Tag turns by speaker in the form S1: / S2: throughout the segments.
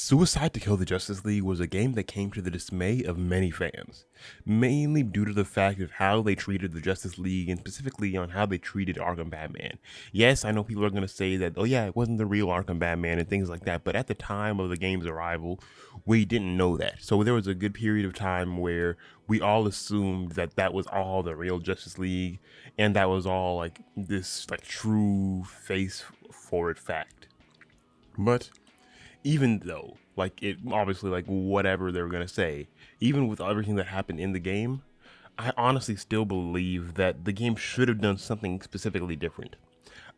S1: Suicide to Kill the Justice League was a game that came to the dismay of many fans, mainly due to the fact of how they treated the Justice League and specifically on how they treated Arkham Batman. Yes, I know people are going to say that, oh yeah, it wasn't the real Arkham Batman and things like that, but at the time of the game's arrival, we didn't know that. So there was a good period of time where we all assumed that that was all the real Justice League and that was all like this like true face forward fact. But even though like it obviously like whatever they were going to say, even with everything that happened in the game, I honestly still believe that the game should have done something specifically different.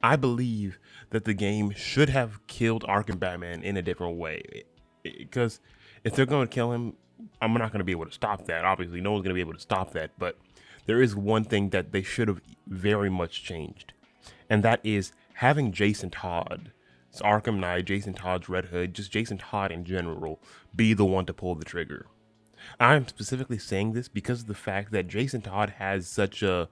S1: I believe that the game should have killed Arkham Batman in a different way, because if they're going to kill him, I'm not going to be able to stop that. Obviously no one's going to be able to stop that, but there is one thing that they should have very much changed, and that is having Jason Todd, it's Arkham Knight, Jason Todd's Red Hood, just Jason Todd in general, be the one to pull the trigger. I'm specifically saying this because of the fact that Jason Todd has such a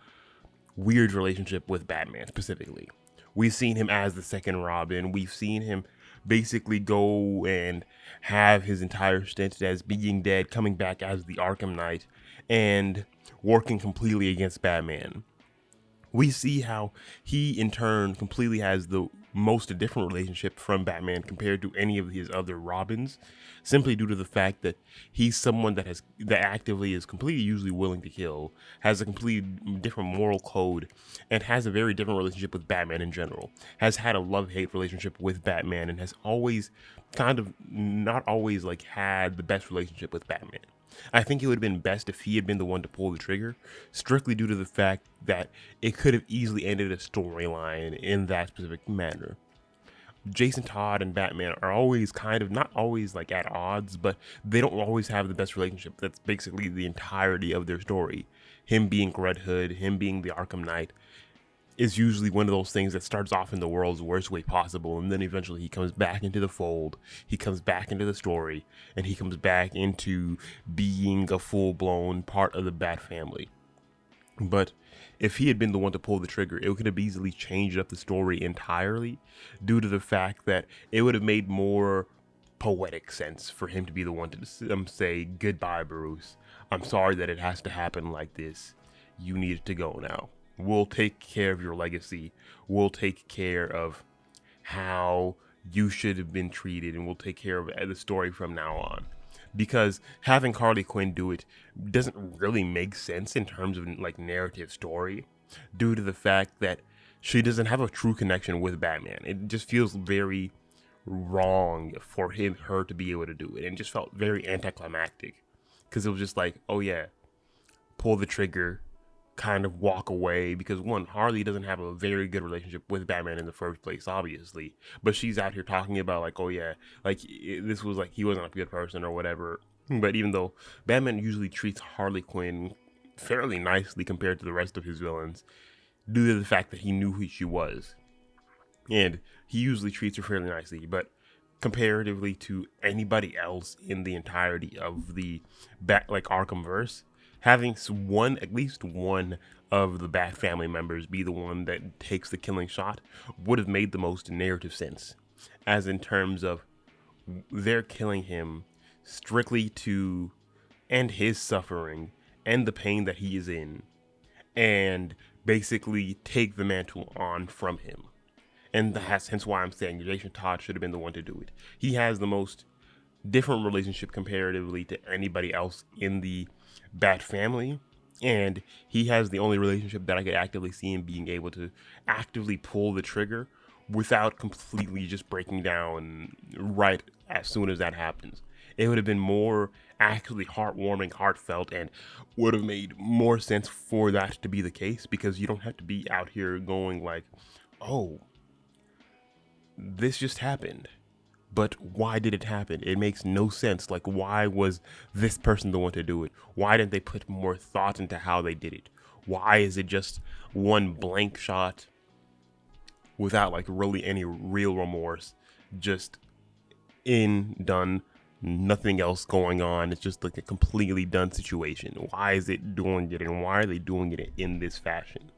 S1: weird relationship with Batman specifically. We've seen him as the second Robin. We've seen him basically go and have his entire stint as being dead, coming back as the Arkham Knight, and working completely against Batman. We see how he in turn completely has the most different relationship from Batman compared to any of his other Robins, simply due to the fact that he's someone that actively is completely usually willing to kill, has a completely different moral code, and has a very different relationship with Batman in general. Has had a love-hate relationship with Batman and has always kind of not always like had the best relationship with Batman. I think it would have been best if he had been the one to pull the trigger, strictly due to the fact that it could have easily ended a storyline in that specific manner. Jason Todd and Batman are always kind of, not always like at odds, but they don't always have the best relationship. That's basically the entirety of their story. Him being Red Hood, him being the Arkham Knight, is usually one of those things that starts off in the world's worst way possible, and then eventually he comes back into the fold, he comes back into the story, and he comes back into being a full-blown part of the Bat family. But if he had been the one to pull the trigger, it could have easily changed up the story entirely, due to the fact that it would have made more poetic sense for him to be the one to say, goodbye, Bruce. I'm sorry that it has to happen like this. You need to go now. We'll take care of your legacy. We'll take care of how you should have been treated, and we'll take care of the story from now on. Because having Harley Quinn do it doesn't really make sense in terms of like narrative story, due to the fact that she doesn't have a true connection with Batman. It just feels very wrong for her to be able to do it, and just felt very anticlimactic, because it was just like, oh yeah, pull the trigger, kind of walk away, because one, Harley doesn't have a very good relationship with Batman in the first place, obviously, but she's out here talking about like, oh yeah, like this was like he wasn't a good person or whatever. But even though Batman usually treats Harley Quinn fairly nicely compared to the rest of his villains, due to the fact that he knew who she was, and he usually treats her fairly nicely, but comparatively to anybody else in the entirety of the Arkham verse, having at least one of the Bat family members be the one that takes the killing shot would have made the most narrative sense, as in terms of they're killing him strictly to end his suffering and the pain that he is in, and basically take the mantle on from him. And that's hence why I'm saying Jason Todd should have been the one to do it. He has the most different relationship comparatively to anybody else in the Bat family, and he has the only relationship that I could actively see him being able to actively pull the trigger without completely just breaking down right as soon as that happens. It would have been more actually heartwarming, heartfelt, and would have made more sense for that to be the case, because you don't have to be out here going like, oh, this just happened. But why did it happen? It makes no sense. Like, why was this person the one to do it? Why didn't they put more thought into how they did it? Why is it just one blank shot without like really any real remorse? Just done, nothing else going on. It's just like a completely done situation. Why is it doing it, and why are they doing it in this fashion?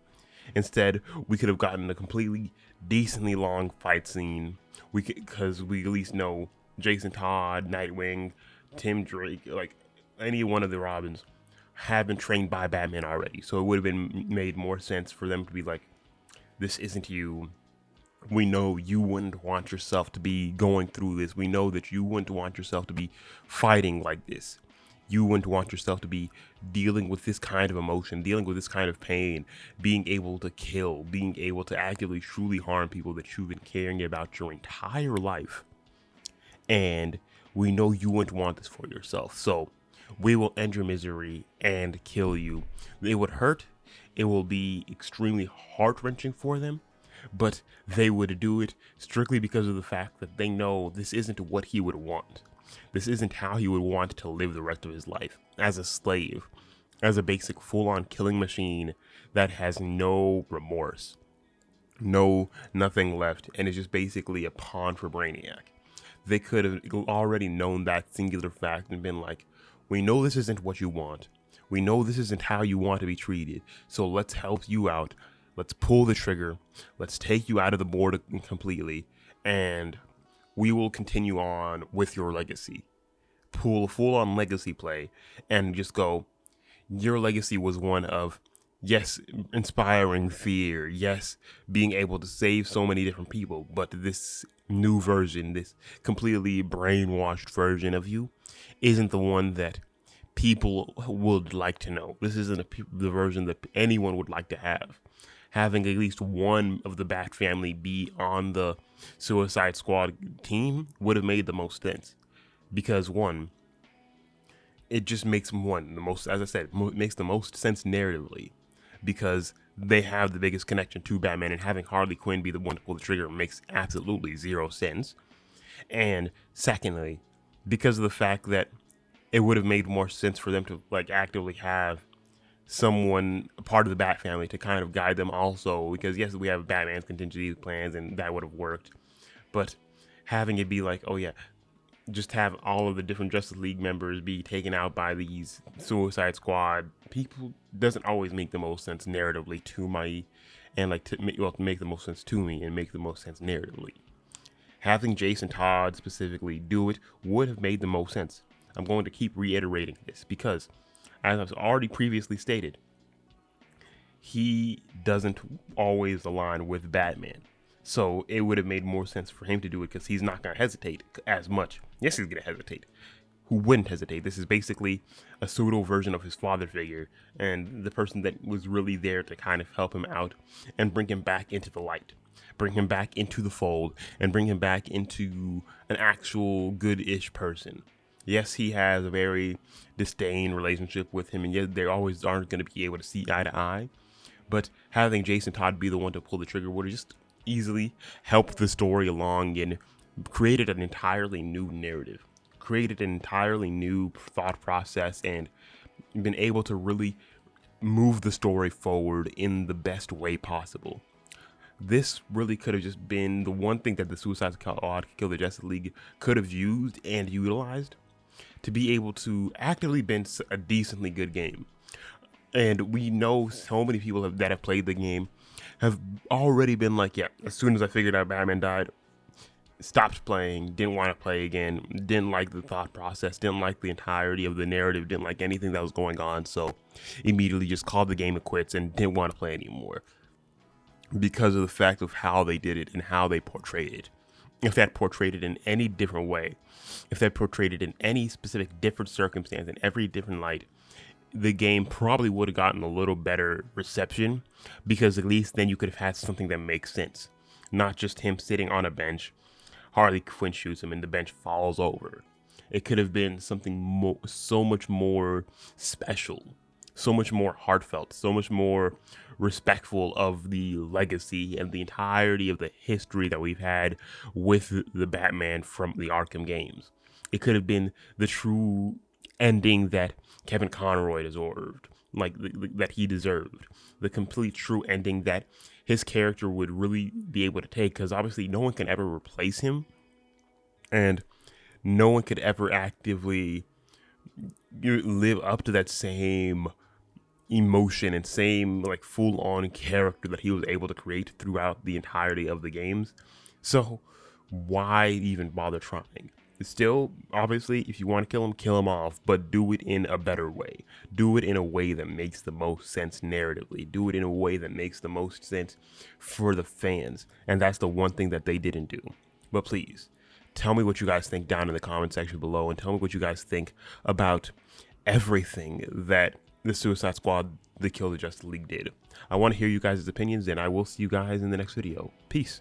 S1: Instead, we could have gotten a completely decently long fight scene. Because we at least know Jason Todd, Nightwing, Tim Drake, like any one of the Robins have been trained by Batman already. So it would have been made more sense for them to be like, this isn't you. We know you wouldn't want yourself to be going through this. We know that you wouldn't want yourself to be fighting like this. You wouldn't want yourself to be dealing with this kind of emotion, dealing with this kind of pain, being able to kill, being able to actively truly harm people that you've been caring about your entire life. And we know you wouldn't want this for yourself. So we will end your misery and kill you. It would hurt. It will be extremely heart-wrenching for them, but they would do it strictly because of the fact that they know this isn't what he would want. This isn't how he would want to live the rest of his life, as a slave, as a basic full-on killing machine that has no remorse, nothing left, and is just basically a pawn for Brainiac. They could have already known that singular fact and been like, we know this isn't what you want. We know this isn't how you want to be treated, so let's help you out. Let's pull the trigger. Let's take you out of the board completely, and we will continue on with your legacy. Pull a full-on legacy play and just go, your legacy was one of, yes, inspiring fear, yes, being able to save so many different people, but this new version, this completely brainwashed version of you, isn't the one that people would like to know. This isn't the version that anyone would like to have. Having at least one of the Bat family be on the Suicide Squad team would have made the most sense. Because one, it just makes the most, as I said, makes the most sense narratively. Because they have the biggest connection to Batman, and having Harley Quinn be the one to pull the trigger makes absolutely zero sense. And secondly, because of the fact that it would have made more sense for them to like actively have someone, a part of the Bat family, to kind of guide them also, because yes, we have Batman's contingency plans and that would have worked, but having it be like, oh yeah, just have all of the different Justice League members be taken out by these Suicide Squad people doesn't always make the most sense narratively to my, and like to make the most sense to me and make the most sense narratively. Having Jason Todd specifically do it would have made the most sense. I'm going to keep reiterating this because, as I've already previously stated, he doesn't always align with Batman. So it would have made more sense for him to do it because he's not going to hesitate as much. Yes, he's going to hesitate. Who wouldn't hesitate? This is basically a pseudo version of his father figure and the person that was really there to kind of help him out and bring him back into the light, bring him back into the fold, and bring him back into an actual good-ish person. Yes, he has a very disdain relationship with him, and yet they always aren't going to be able to see eye to eye. But having Jason Todd be the one to pull the trigger would have just easily helped the story along and created an entirely new narrative, created an entirely new thought process, and been able to really move the story forward in the best way possible. This really could have just been the one thing that the Suicide Squad Kill the Justice League could have used and utilized to be able to actively been a decently good game. And we know so many people that have played the game have already been like, yeah, as soon as I figured out Batman died, stopped playing, didn't want to play again, didn't like the thought process, didn't like the entirety of the narrative, didn't like anything that was going on, so immediately just called the game quits and didn't want to play anymore because of the fact of how they did it and how they portrayed it. If that portrayed it in any different way, if that portrayed it in any specific different circumstance, in every different light, the game probably would have gotten a little better reception, because at least then you could have had something that makes sense. Not just him sitting on a bench, Harley Quinn shoots him and the bench falls over. It could have been something so much more special, so much more heartfelt, so much more respectful of the legacy and the entirety of the history that we've had with the Batman from the Arkham games. It could have been the true ending that Kevin Conroy deserved, that he deserved. The complete true ending that his character would really be able to take, because obviously no one can ever replace him, and no one could ever actively live up to that same emotion and same like full-on character that he was able to create throughout the entirety of the games. So why even bother trying? Still, obviously, if you want to kill him off, but do it in a better way. Do it in a way that makes the most sense narratively. Do it in a way that makes the most sense for the fans. And that's the one thing that they didn't do. But please, tell me what you guys think down in the comment section below, and tell me what you guys think about everything that the Suicide Squad, the Kill the Justice League did. I want to hear you guys' opinions, and I will see you guys in the next video. Peace.